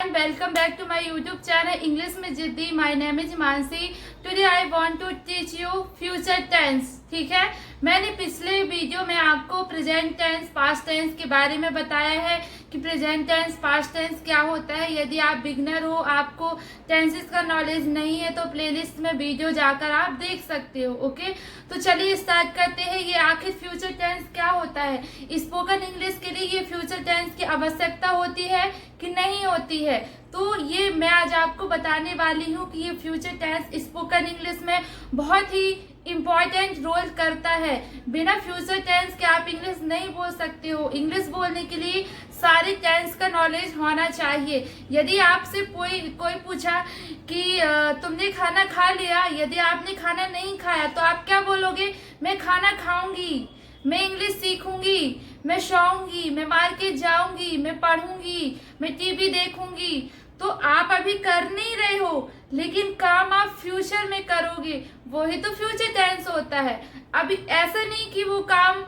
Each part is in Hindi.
everyone, welcome back to my YouTube channel English में जिद्दी। My name is Mansi. Today I want to teach you future tense। ठीक है, मैंने पिछले वीडियो में आपको प्रेजेंट टेंस, पास्ट टेंस के बारे में बताया है कि प्रेजेंट टेंस, पास्ट टेंस क्या होता है। यदि आप बिगनर हो, आपको टेंसेस का नॉलेज नहीं है तो प्लेलिस्ट में वीडियो जाकर आप देख सकते हो। ओके, तो चलिए स्टार्ट करते हैं। ये आखिर फ्यूचर टेंस क्या होता है। स्पोकन इंग्लिश के लिए ये फ्यूचर टेंस की आवश्यकता होती है कि नहीं होती है, तो ये मैं आज आपको बताने वाली हूँ कि ये फ्यूचर टेंस स्पोकन इंग्लिश में बहुत ही इम्पोर्टेंट रोल करता है। बिना फ्यूचर टेंस के आप इंग्लिश नहीं बोल सकते हो। इंग्लिश बोलने के लिए सारे टेंस का नॉलेज होना चाहिए। यदि आपसे कोई पूछा कि तुमने खाना खा लिया, यदि आपने खाना नहीं खाया तो आप क्या बोलोगे? मैं खाना खाऊंगी, मैं इंग्लिश सीखूंगी, मैं सोऊंगी, मैं मार्केट जाऊंगी, मैं पढ़ूंगी, मैं टीवी देखूंगी। तो आप अभी कर नहीं रहे हो, लेकिन काम आप फ्यूचर में करोगे, वही तो फ्यूचर टेंस होता है। अभी ऐसा नहीं कि वो काम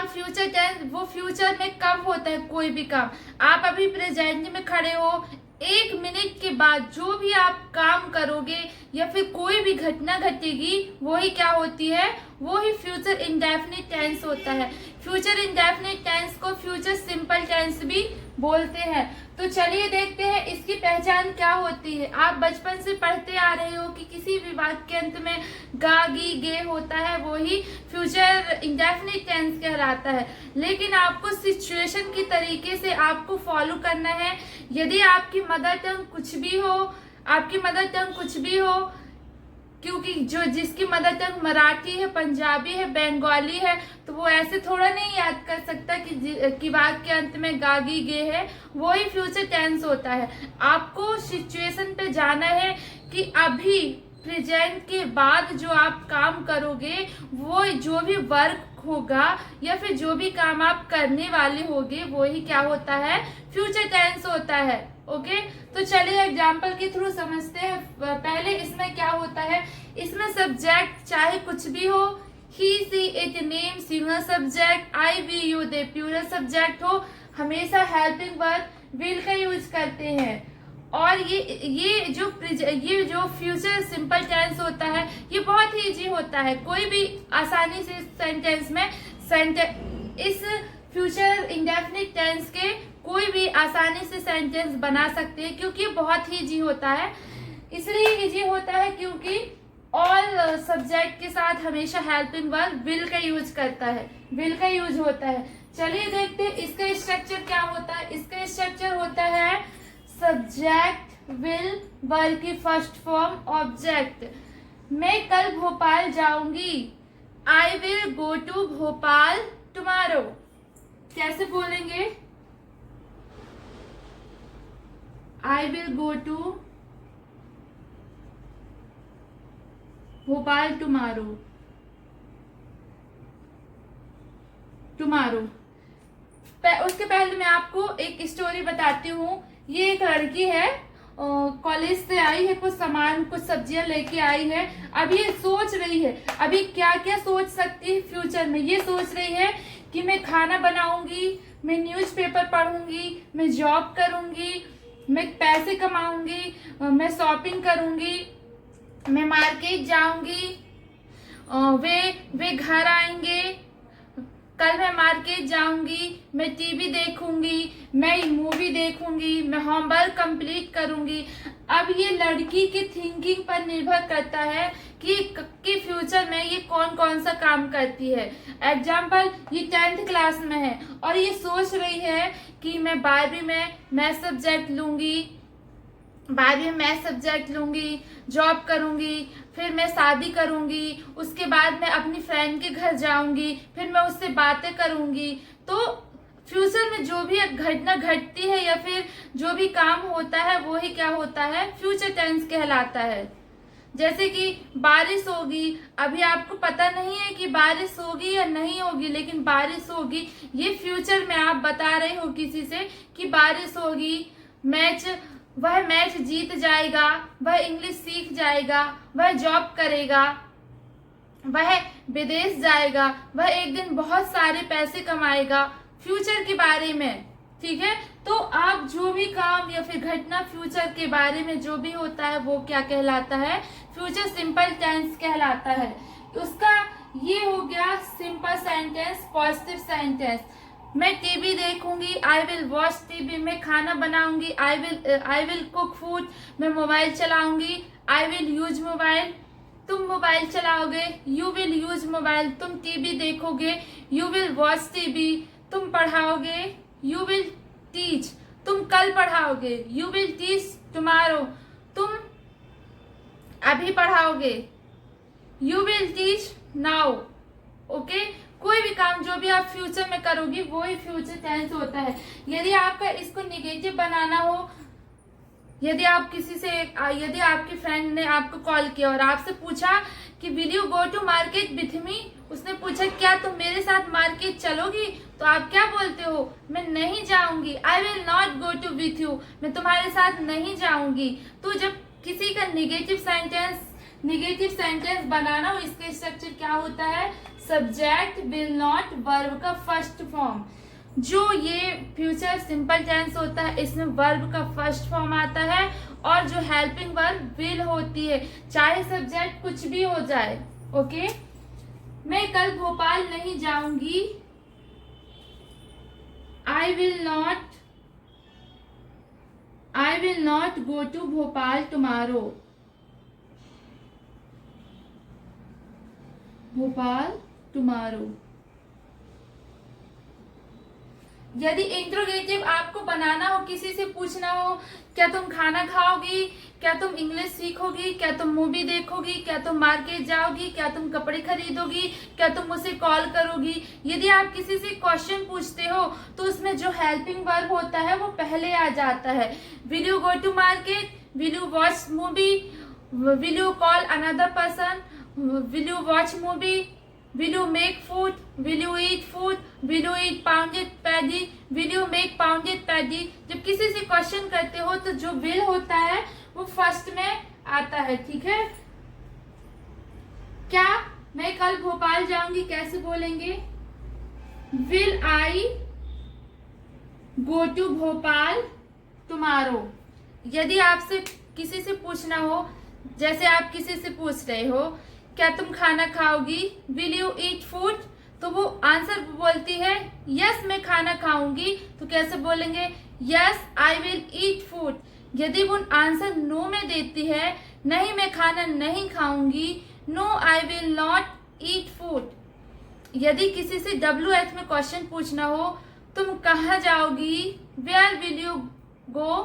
फ्यूचर टेंस, वो फ्यूचर में कब होता है। कोई भी काम आप अभी प्रेजेंट में खड़े हो, 1 मिनट के बाद जो भी आप काम करोगे या फिर कोई भी घटना घटेगी, वही क्या होती है, वो ही फ्यूचर इंडेफिनिट टेंस होता है। फ्यूचर इंडेफिनिट टेंस को फ्यूचर सिंपल टेंस भी बोलते हैं। तो चलिए देखते हैं इसकी पहचान क्या होती है। आप बचपन से पढ़ते आ रहे हो कि किसी भी वाक्य के अंत में गा गी गे होता है, वही फ्यूचर इंडेफिनिट टेंस कहलाता है। लेकिन आपको सिचुएशन की तरीके से आपको फॉलो करना है। यदि आपकी मदर टंग कुछ भी हो, क्योंकि जिसकी मदर टंग मराठी है, पंजाबी है, बंगाली है, तो वो ऐसे थोड़ा नहीं याद कर सकता कि वाक्य के अंत में गागी गे है, वही फ्यूचर टेंस होता है। आपको सिचुएशन पे जाना है कि अभी प्रेजेंट के बाद जो आप काम करोगे, वो जो भी वर्क होगा या फिर जो भी काम आप करने वाले होगे, वही क्या होता है, फ्यूचर टेंस होता है। ओके, तो चलिए एग्जाम्पल के थ्रू समझते हैं। पहले इसमें क्या होता है, इसमें सब्जेक्ट चाहे कुछ भी हो, he she it name singular subject, I we you they plural subject हो, हमेशा हेल्पिंग वर्ब विल का यूज करते हैं। और ये जो फ्यूचर सिंपल टेंस होता है, ये बहुत ही इजी होता है। कोई भी आसानी से सेंटेंस में इस फ्यूचर इंडेफिनिट टेंस के कोई भी आसानी से सेंटेंस बना सकते हैं, क्योंकि बहुत ही इजी होता है। इसलिए इजी होता है क्योंकि ऑल सब्जेक्ट के साथ हमेशा हेल्पिंग वर्ब विल का यूज होता है। चलिए देखते हैं इसका स्ट्रक्चर क्या होता है। इसका स्ट्रक्चर होता है सब्जेक्ट विल वर्ब की फर्स्ट फॉर्म ऑब्जेक्ट। मैं कल भोपाल जाऊंगी, I will go to Bhopal tomorrow. कैसे बोलेंगे? I will go to Bhopal tomorrow. उसके पहले मैं आपको एक स्टोरी बताती हूँ। ये एक लड़की है, कॉलेज से आई है, कुछ सब्जियां लेके आई है। अब ये सोच रही है, अभी क्या क्या सोच सकती है फ्यूचर में। ये सोच रही है कि मैं खाना बनाऊंगी, मैं न्यूज़पेपर पढ़ूंगी, मैं जॉब करूंगी, मैं पैसे कमाऊंगी, मैं शॉपिंग करूंगी, मैं मार्केट जाऊंगी, वे घर आएंगे, कल मैं मार्केट जाऊंगी, मैं टीवी देखूंगी, मैं मूवी देखूंगी, मैं होमवर्क कंप्लीट करूंगी। अब ये लड़की की थिंकिंग पर निर्भर करता है कि फ्यूचर में ये कौन कौन सा काम करती है। एग्जाम्पल, ये 10th क्लास में है और ये सोच रही है कि मैं 12वीं में मैथ सब्जेक्ट लूंगी, जॉब करूंगी, फिर मैं शादी करूंगी, उसके बाद मैं अपनी फ्रेंड के घर जाऊंगी, फिर मैं उससे बातें करूंगी। तो फ्यूचर में जो भी घटना घटती है या फिर जो भी काम होता है, वो ही क्या होता है, फ्यूचर टेंस कहलाता है। जैसे कि बारिश होगी, अभी आपको पता नहीं है कि बारिश होगी या नहीं होगी, लेकिन बारिश होगी, ये फ्यूचर में आप बता रहे हो किसी से कि बारिश होगी। वह मैच जीत जाएगा, वह इंग्लिश सीख जाएगा, वह जॉब करेगा, वह विदेश जाएगा, वह एक दिन बहुत सारे पैसे कमाएगा। फ्यूचर के बारे में, ठीक है। तो आप जो भी काम या फिर घटना फ्यूचर के बारे में जो भी होता है वो क्या कहलाता है, फ्यूचर सिंपल टेंस कहलाता है। उसका ये हो गया सिंपल सेंटेंस, पॉजिटिव सेंटेंस। मैं टीवी देखूंगी, आई विल वॉच टीवी। मैं खाना बनाऊंगी, आई विल कुक फूड। मैं मोबाइल चलाऊंगी, आई विल यूज मोबाइल। तुम मोबाइल चलाओगे, यू विल यूज मोबाइल। तुम टीवी देखोगे, यू विल वॉच टीवी। तुम पढ़ाओगे, यू विल टीच। तुम कल पढ़ाओगे, यू विल टीच टुमारो। तुम अभी पढ़ाओगे, you will teach now. Okay, कोई भी काम जो भी आप फ्यूचर में करोगी वो ही फ्यूचर टेंस होता है। यदि आपका इसको निगेटिव बनाना हो, यदि आपकी फ्रेंड ने आपको कॉल किया और आपसे पूछा कि will you go to market with me, उसने पूछा क्या तुम मेरे साथ मार्केट चलोगी, तो आप क्या बोलते हो, मैं नहीं जाऊंगी, I will not go to with you, मैं तुम्हारे साथ नहीं जाऊंगी। तो जब किसी का निगेटिव सेंटेंस बनाना हो, इसका स्ट्रक्चर क्या होता है, सब्जेक्ट, विल नॉट, वर्ब का फर्स्ट फॉर्म। जो ये फ्यूचर सिंपल टेंस होता है इसमें वर्ब का फर्स्ट फॉर्म आता है और जो हेल्पिंग वर्ब विल होती है, चाहे सब्जेक्ट कुछ भी हो जाए। ओके, मैं कल भोपाल नहीं जाऊंगी, I will not go to Bhopal tomorrow. Bhopal tomorrow. यदि इंट्रोगेटिव आपको बनाना हो, किसी से पूछना हो क्या तुम खाना खाओगी, क्या तुम इंग्लिश सीखोगी, क्या तुम मूवी देखोगी, क्या तुम मार्केट जाओगी, क्या तुम कपड़े खरीदोगी, क्या तुम मुझे कॉल करोगी, यदि आप किसी से क्वेश्चन पूछते हो तो उसमें जो हेल्पिंग वर्ब होता है वो पहले आ जाता है। Will you go to market, will you watch movie, will you call another person, will you watch movie, will you make food, will you eat food, will you eat pounded paddy, will you make pounded paddy। जब किसी से क्वेश्चन करते हो तो जो will होता है वो फर्स्ट में आता है। ठीक है, क्या मैं कल भोपाल जाऊंगी कैसे बोलेंगे, will I go to Bhopal tomorrow. यदि आपसे किसी से पूछना हो, जैसे आप किसी से पूछ रहे हो क्या तुम खाना खाओगी, विल यू ईट फूड, तो वो आंसर बोलती है यस मैं खाना खाऊंगी, तो कैसे बोलेंगे, yes I will eat food. यदि वो आंसर नो में देती है, नहीं मैं खाना नहीं खाऊंगी, no I will not eat food. यदि किसी से WH में क्वेश्चन पूछना हो, तुम कहाँ जाओगी, वेयर विल यू गो।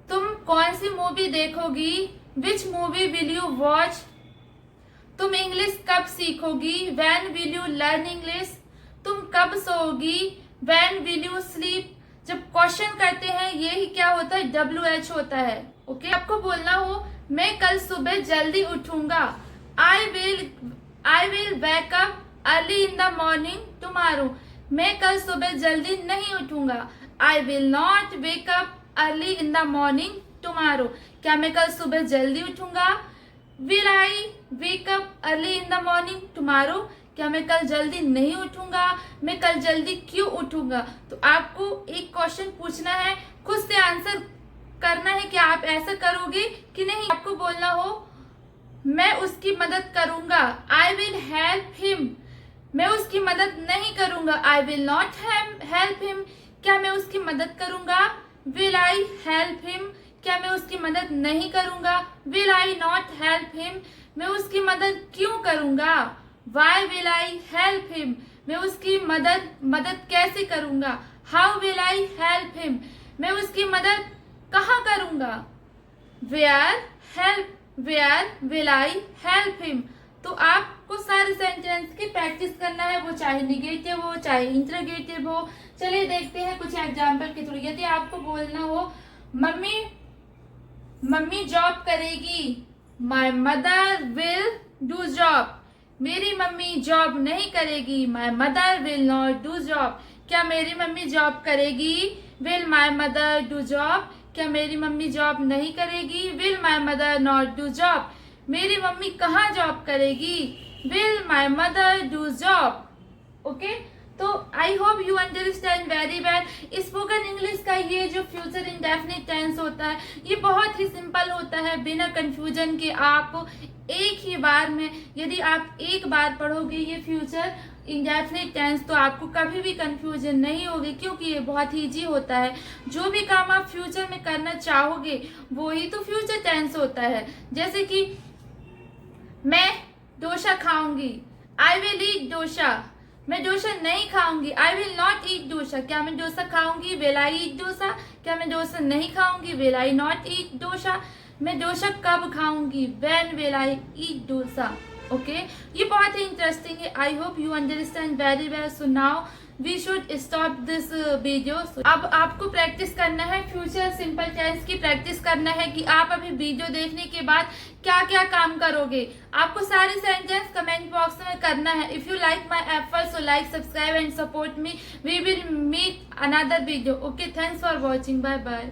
तुम कौन सी मूवी देखोगी, which movie will you watch. तुम इंग्लिश कब सीखोगी, when will you learn English. तुम कब सोओगी, व्हेन विल यू स्लीप। जब क्वेश्चन करते हैं यही क्या होता है, WH होता है। ओके, आपको बोलना हो मैं कल सुबह जल्दी उठूंगा, I will wake up early in the morning tomorrow. मैं कल सुबह जल्दी नहीं उठूंगा, I will not wake up early in the morning tomorrow. क्या मैं कल सुबह जल्दी उठूंगा, will I wake up early in the morning tomorrow. क्या मैं कल जल्दी नहीं उठूंगा, मैं कल जल्दी क्यों उठूंगा। तो आपको एक क्वेश्चन पूछना है, खुद से आंसर करना है कि आप ऐसा करोगे कि नहीं। आपको बोलना हो मैं उसकी मदद करूंगा, आई विल हेल्प हिम। मैं उसकी मदद नहीं करूंगा, आई विल नॉट हेल्प हिम। क्या मैं उसकी मदद करूंगा, विल आई हेल्प हिम। क्या मैं उसकी मदद नहीं करूंगा, will I not help him. मैं उसकी मदद क्यों करूंगा, why will I help him. मैं उसकी मदद कैसे करूंगा, how will I help him. मैं उसकी मदद कहाँ करूंगा, where will I help him. तो आपको सारे सेंटेंस की प्रैक्टिस करना है, वो चाहे निगेटिव हो चाहे इंटरोगेटिव हो। चलिए देखते हैं कुछ एग्जाम्पल के थ्रू। यदि आपको बोलना हो मम्मी जॉब करेगी, my mother will do job. मेरी मम्मी जॉब नहीं करेगी, my mother will not do job. क्या मेरी मम्मी जॉब करेगी, will my mother do job. क्या मेरी मम्मी जॉब नहीं करेगी, will my mother not do job. मेरी मम्मी कहाँ जॉब करेगी, will my mother do job. Okay, तो I hope you understand very well. Spoken English का ये जो फ्यूचर इंडेफिनिट टेंस होता है ये बहुत ही सिंपल होता है, बिना कंफ्यूजन के आप एक ही बार में, यदि आप एक बार पढ़ोगे ये फ्यूचर इंडेफिनिट टेंस तो आपको कभी भी कंफ्यूजन नहीं होगी, क्योंकि ये बहुत ही ईजी होता है। जो भी काम आप फ्यूचर में करना चाहोगे वो ही तो फ्यूचर टेंस होता है। जैसे कि मैं डोसा खाऊंगी, आई विल ईट डोसा। मैं डोसा नहीं खाऊंगी, आई विल नॉट ईट डोसा। क्या मैं डोसा खाऊंगी, विल आई ईट डोसा। क्या मैं डोसा नहीं खाऊंगी, will I not eat dosa. मैं डोसा कब खाऊंगी, when will I eat dosa. Okay, ये बहुत ही इंटरेस्टिंग है। I hope you understand very well. So now we should stop this video. अब आपको प्रैक्टिस करना है, फ्यूचर सिंपल टेंस की प्रैक्टिस करना है कि आप अभी वीडियो देखने के बाद क्या क्या काम करोगे। आपको सारे सेंटेंस कमेंट बॉक्स में करना है। If you like my effort so like, subscribe and support me. We will meet another video. Okay, thanks for watching, bye bye.